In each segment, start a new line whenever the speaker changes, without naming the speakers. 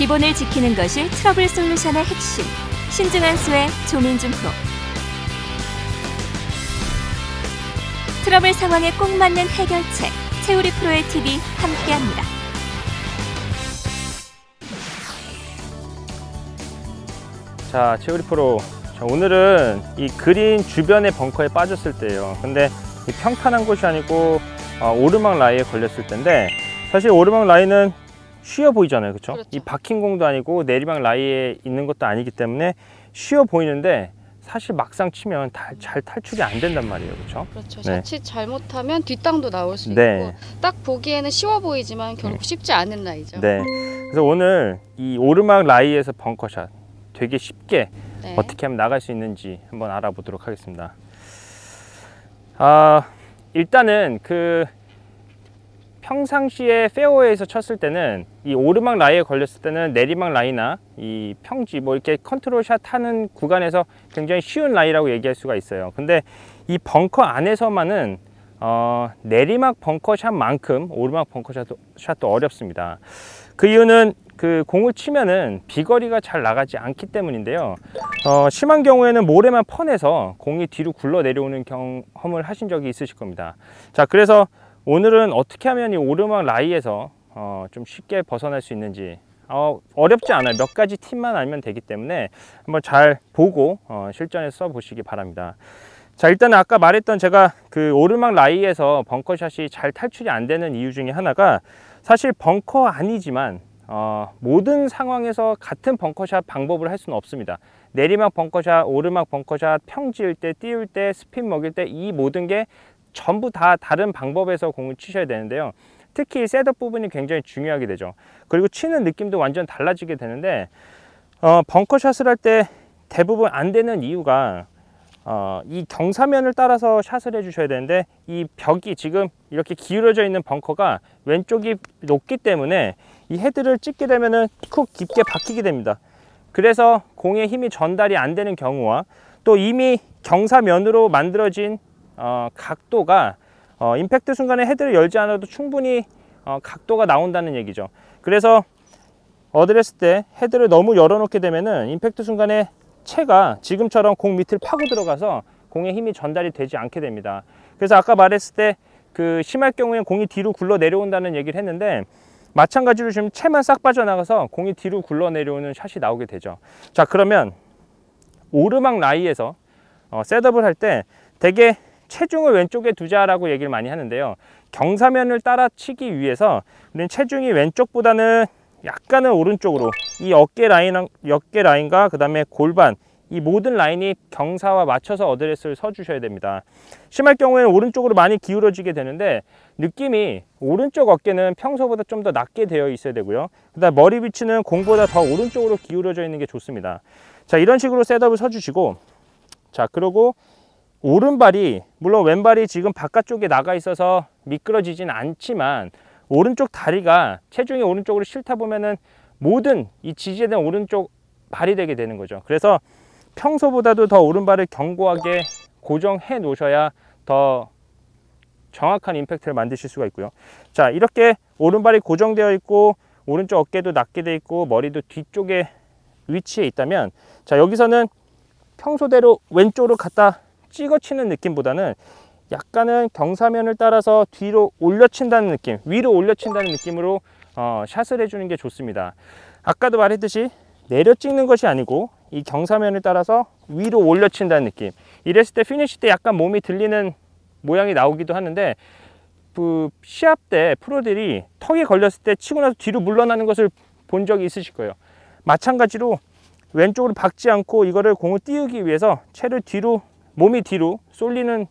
기본을 지키는 것이 트러블 솔루션의 핵심. 신중한 수의 조민준 프로. 트러블 상황에 꼭 맞는 해결책. 최우리 프로의 팁이 함께합니다.
자, 최우리 프로. 자, 오늘은 이 그린 주변의 벙커에 빠졌을 때예요. 근데 이 평탄한 곳이 아니고 오르막 라이에 걸렸을 때인데, 사실 오르막 라이는 쉬워 보이잖아요, 그렇죠? 이 박힌 공도 아니고 내리막 라이에 있는 것도 아니기 때문에 쉬워 보이는데 사실 막상 치면 잘 탈출이 안 된단 말이에요, 그렇죠?
그렇죠.
네.
자칫 잘못하면 뒷땅도 나올 수
네.
있고, 딱 보기에는 쉬워 보이지만 결국 쉽지 않은 라이죠.
네. 그래서 오늘 이 오르막 라이에서 벙커샷 되게 쉽게
네.
어떻게 하면 나갈 수 있는지 한번 알아보도록 하겠습니다. 일단은 평상시에 페어웨이에서 쳤을 때는 이 오르막 라이에 걸렸을 때는 내리막 라이나 이 평지 뭐 이렇게 컨트롤 샷 하는 구간에서 굉장히 쉬운 라이라고 얘기할 수가 있어요. 근데 이 벙커 안에서만은 내리막 벙커 샷만큼 오르막 벙커 샷도 어렵습니다. 그 이유는 그 공을 치면은 비거리가 잘 나가지 않기 때문인데요. 심한 경우에는 모래만 퍼내서 공이 뒤로 굴러 내려오는 경험을 하신 적이 있으실 겁니다. 자, 그래서 오늘은 어떻게 하면 이 오르막 라이에서 좀 쉽게 벗어날 수 있는지, 어렵지 않아요. 몇 가지 팁만 알면 되기 때문에 한번 잘 보고 실전에서 써보시기 바랍니다. 자, 일단은 아까 말했던 제가 그 오르막 라이에서 벙커샷이 잘 탈출이 안 되는 이유 중에 하나가, 사실 벙커 아니지만 모든 상황에서 같은 벙커샷 방법을 할 수는 없습니다. 내리막 벙커샷, 오르막 벙커샷, 평지일 때, 띄울 때, 스핀 먹일 때, 이 모든 게 전부 다 다른 방법에서 공을 치셔야 되는데요. 특히 셋업 부분이 굉장히 중요하게 되죠. 그리고 치는 느낌도 완전 달라지게 되는데, 벙커샷을 할 때 대부분 안 되는 이유가 이 경사면을 따라서 샷을 해주셔야 되는데, 이 벽이 지금 이렇게 기울어져 있는 벙커가 왼쪽이 높기 때문에 이 헤드를 찍게 되면은 쿡 깊게 박히게 됩니다. 그래서 공의 힘이 전달이 안 되는 경우와, 또 이미 경사면으로 만들어진 각도가 임팩트 순간에 헤드를 열지 않아도 충분히 각도가 나온다는 얘기죠. 그래서 어드레스 때 헤드를 너무 열어놓게 되면은 임팩트 순간에 채가 지금처럼 공 밑을 파고 들어가서 공의 힘이 전달이 되지 않게 됩니다. 그래서 아까 말했을 때 심할 경우에 공이 뒤로 굴러 내려온다는 얘기를 했는데, 마찬가지로 지금 채만 싹 빠져나가서 공이 뒤로 굴러 내려오는 샷이 나오게 되죠. 자, 그러면 오르막 라이에서 셋업을 할 때 되게 체중을 왼쪽에 두자라고 얘기를 많이 하는데요. 경사면을 따라 치기 위해서 우리는 체중이 왼쪽보다는 약간은 오른쪽으로, 이 어깨 라인과 그 다음에 골반, 이 모든 라인이 경사와 맞춰서 어드레스를 서주셔야 됩니다. 심할 경우에는 오른쪽으로 많이 기울어지게 되는데, 느낌이 오른쪽 어깨는 평소보다 좀 더 낮게 되어 있어야 되고요. 그 다음 머리 위치는 공보다 더 오른쪽으로 기울어져 있는 게 좋습니다. 자, 이런 식으로 셋업을 서주시고, 자, 그리고 오른발이, 물론 왼발이 지금 바깥쪽에 나가 있어서 미끄러지진 않지만, 오른쪽 다리가 체중이 오른쪽으로 실다 보면은 모든 이 지지된 오른쪽 발이 되게 되는 거죠. 그래서 평소보다도 더 오른발을 견고하게 고정해 놓으셔야 더 정확한 임팩트를 만드실 수가 있고요. 자, 이렇게 오른발이 고정되어 있고 오른쪽 어깨도 낮게 되어 있고 머리도 뒤쪽에 위치해 있다면, 자, 여기서는 평소대로 왼쪽으로 갖다 찍어 치는 느낌보다는 약간은 경사면을 따라서 뒤로 올려친다는 느낌, 위로 올려친다는 느낌으로 샷을 해주는 게 좋습니다. 아까도 말했듯이 내려 찍는 것이 아니고 이 경사면을 따라서 위로 올려친다는 느낌. 이랬을 때 피니시 때 약간 몸이 들리는 모양이 나오기도 하는데, 시합 때 프로들이 턱에 걸렸을 때 치고 나서 뒤로 물러나는 것을 본 적이 있으실 거예요. 마찬가지로 왼쪽으로 박지 않고 이거를 공을 띄우기 위해서 채를 뒤로, 몸이 뒤로 쏠리는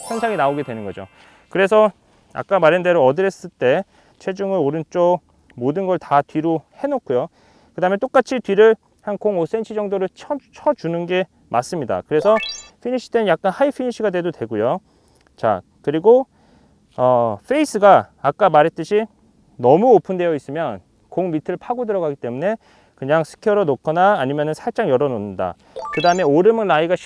현상이 나오게 되는 거죠. 그래서 아까 말한 대로 어드레스 때 체중을 오른쪽 모든 걸 다 뒤로 해놓고요. 그 다음에 똑같이 뒤를 한 공 5cm 정도를 쳐주는 게 맞습니다. 그래서 피니시 때는 약간 하이 피니시가 돼도 되고요. 자, 그리고 페이스가 아까 말했듯이 너무 오픈되어 있으면 공 밑을 파고 들어가기 때문에 그냥 스퀘어로 놓거나 아니면 살짝 열어 놓는다. 그 다음에 오르막 라이가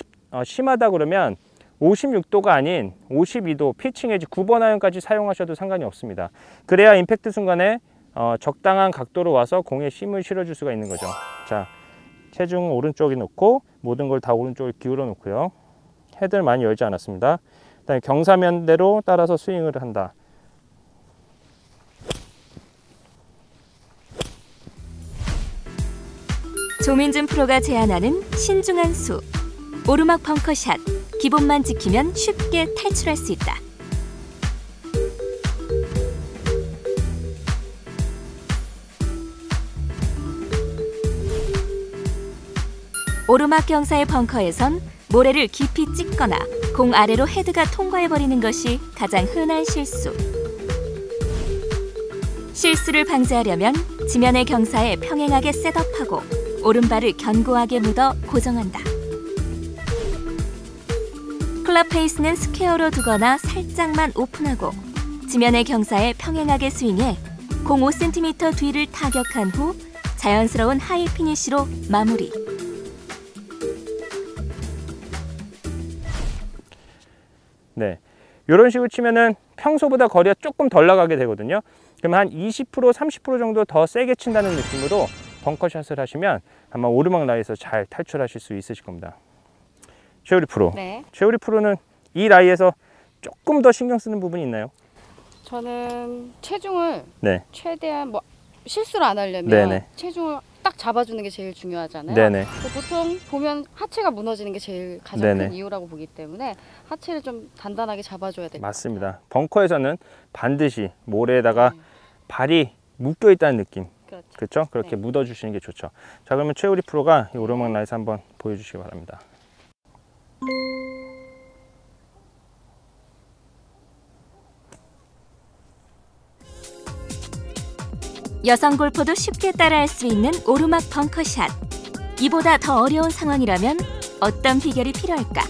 심하다 그러면 56도가 아닌 52도 피칭 엣지 9번 아이언까지 사용하셔도 상관이 없습니다. 그래야 임팩트 순간에 적당한 각도로 와서 공에 힘을 실어줄 수가 있는 거죠. 자, 체중 오른쪽에 놓고 모든 걸 다 오른쪽에 기울여 놓고요. 헤드를 많이 열지 않았습니다. 그다음에 경사면대로 따라서 스윙을 한다.
조민준 프로가 제안하는 신중한 수. 오르막 벙커샷. 기본만 지키면 쉽게 탈출할 수 있다. 오르막 경사의 벙커에선 모래를 깊이 찍거나 공 아래로 헤드가 통과해버리는 것이 가장 흔한 실수. 실수를 방지하려면 지면의 경사에 평행하게 셋업하고 오른발을 견고하게 묻어 고정한다. 클럽 페이스는 스퀘어로 두거나 살짝만 오픈하고 지면의 경사에 평행하게 스윙해 공 5cm 뒤를 타격한 후 자연스러운 하이 피니쉬로 마무리.
네, 이런 식으로 치면은 평소보다 거리가 조금 덜 나가게 되거든요. 그러면 한 20%, 30% 정도 더 세게 친다는 느낌으로 벙커샷을 하시면 아마 오르막 라이에서 잘 탈출하실 수 있으실 겁니다. 최우리 프로.
네.
최우리 프로는 이 라이에서 조금 더 신경 쓰는 부분이 있나요?
저는 체중을
네.
최대한 뭐 실수를 안 하려면
네네.
체중을 딱 잡아주는 게 제일 중요하잖아요.
네네.
보통 보면 하체가 무너지는 게 제일 가장
네네.
큰 이유라고 보기 때문에 하체를 좀 단단하게 잡아줘야 될 것 같아요.
맞습니다. 벙커에서는 반드시 모래에다가
네.
발이 묶여 있다는 느낌.
그렇죠.
그렇죠? 그렇게
네.
묻어주시는 게 좋죠. 자, 그러면 최우리 프로가 이 오르막 라이에서 한번 보여주시기 바랍니다.
여성 골퍼도 쉽게 따라할 수 있는 오르막 벙커샷. 이보다 더 어려운 상황이라면 어떤 비결이 필요할까?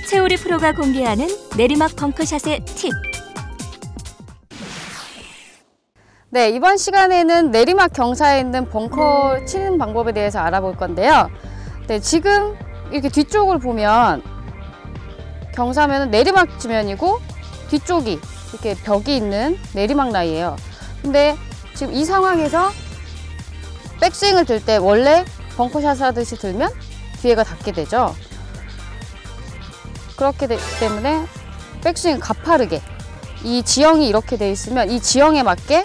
최우리 프로가 공개하는 내리막 벙커샷의 팁.
네, 이번 시간에는 내리막 경사에 있는 벙커 치는 방법에 대해서 알아볼 건데요. 네, 지금 이렇게 뒤쪽을 보면 경사면은 내리막 지면이고 뒤쪽이 이렇게 벽이 있는 내리막 라이예요. 근데 지금 이 상황에서 백스윙을 들 때 원래 벙커샷 하듯이 들면 뒤에가 닿게 되죠. 그렇기 때문에 백스윙 가파르게 이 지형이 이렇게 돼 있으면 이 지형에 맞게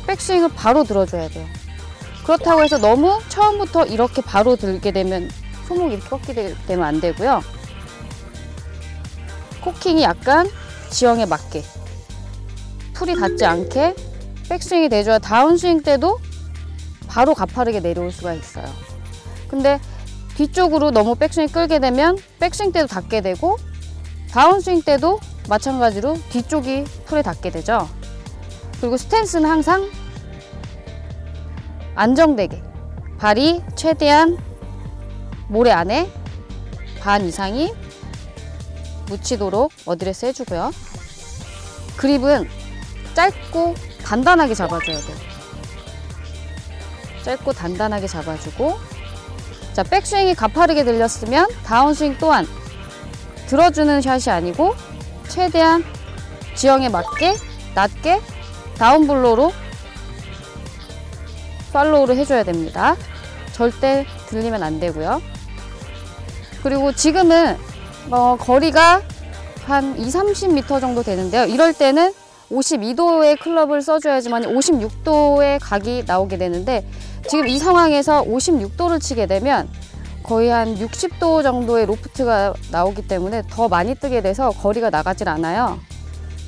백스윙을 바로 들어줘야 돼요. 그렇다고 해서 너무 처음부터 이렇게 바로 들게 되면 손목이 이렇게 꺾이게 되면 안 되고요. 코킹이 약간 지형에 맞게 풀이 닿지 않게 백스윙이 돼줘야 다운스윙 때도 바로 가파르게 내려올 수가 있어요. 근데 뒤쪽으로 너무 백스윙 끌게 되면 백스윙 때도 닿게 되고 다운스윙 때도 마찬가지로 뒤쪽이 풀에 닿게 되죠. 그리고 스탠스는 항상 안정되게 발이 최대한 모래 안에 반 이상이 묻히도록 어드레스 해주고요. 그립은 짧고 단단하게 잡아줘야 돼요. 짧고 단단하게 잡아주고, 자, 백스윙이 가파르게 들렸으면 다운스윙 또한 들어주는 샷이 아니고 최대한 지형에 맞게 낮게 다운블로우로 팔로우를 해줘야 됩니다. 절대 들리면 안 되고요. 그리고 지금은 거리가 한 20-30m 정도 되는데요. 이럴 때는 52도의 클럽을 써줘야지만 56도의 각이 나오게 되는데, 지금 이 상황에서 56도를 치게 되면 거의 한 60도 정도의 로프트가 나오기 때문에 더 많이 뜨게 돼서 거리가 나가질 않아요.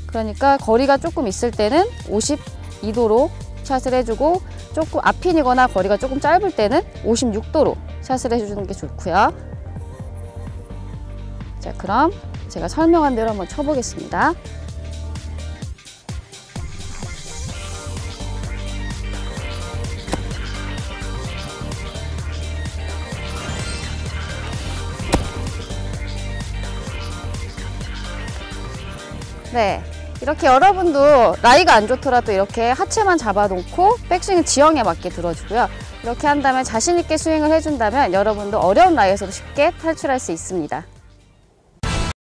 그러니까 거리가 조금 있을 때는 52도로 샷을 해주고, 조금 앞핀이거나 거리가 조금 짧을 때는 56도로 샷을 해주는 게 좋고요. 자, 그럼 제가 설명한 대로 한번 쳐보겠습니다. 네, 이렇게 여러분도 라이가 안 좋더라도 이렇게 하체만 잡아놓고 백스윙 지형에 맞게 들어주고요. 이렇게 한다면 자신 있게 스윙을 해준다면 여러분도 어려운 라이에서도 쉽게 탈출할 수 있습니다.